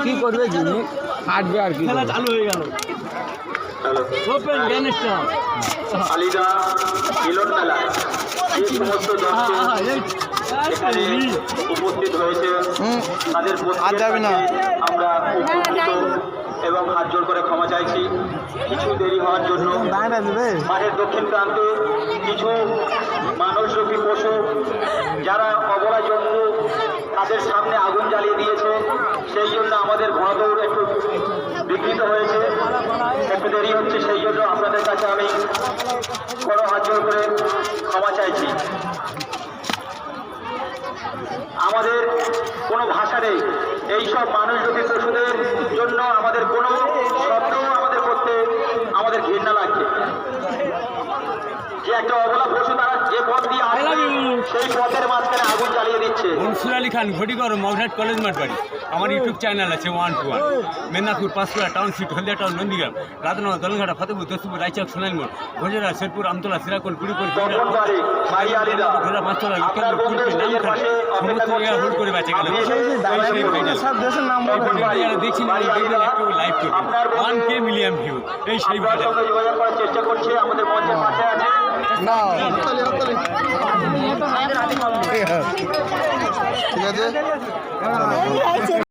কি করবে জিনিস হাঁটবে আর কি খেলা চালু হয়ে গেল ওপেন গ্যানেশটা আলিদা মিলন মেলায় যে সমস্ত দর্শক এখানে উপস্থিত হয়েছে তাদের প্রত্যেককে আমরা উপস্থিত এবং হাত জোর করে ক্ষমা চাইছি কিছু দেরি হওয়ার জন্য। মাঠের দক্ষিণ প্রান্তে কিছু মানুষরূপী পশু যারা অবলা জন্তু তাদের সামনে আগুন জ্বালিয়ে দিয়েছে, সেই জন্য আমাদের ঘোড়াদৌড় একটু বিঘ্নিত হয়েছে, একটু দেরি হচ্ছে, সেই জন্য আপনাদের কাছে আমি বড় হাত জোর করে ক্ষমা চাইছি। আমাদের কোনো ভাষা নেই, এইসব মানুষরূপী পশুদের জন্য আমাদের কোনো শব্দ আমাদের করতে আমাদের ঘৃণা লাগছে। যে একটা অবলা পশু তারা যে পথ দিয়ে আসবে সেই পথের মাঝখানে আগুন জ্বালিয়ে দিচ্ছে। মনসুর আলী খান ঘটিগড় মগরাট কলেজ মাঠ বাড়ি। আমার ইউটিউব চ্যানেল আছে 1 to 1 Medinipur, Panskura township, Haldia town, Nandigram, Ratnagar, Dalghata, Fatepur, Dastupur, Raichak, Sonailmor, Bhojra, Sherpur, Amtala, Sirakul, Puripur, Machhtala, hold করে বেঁচে গেল। দেখছি লাইভ করবো 1K মিলিয়ন ভিউ। এই সেই যোগাযোগ করার চেষ্টা করছে আমাদের মঞ্চের পাশে আছে ঠিক আছে।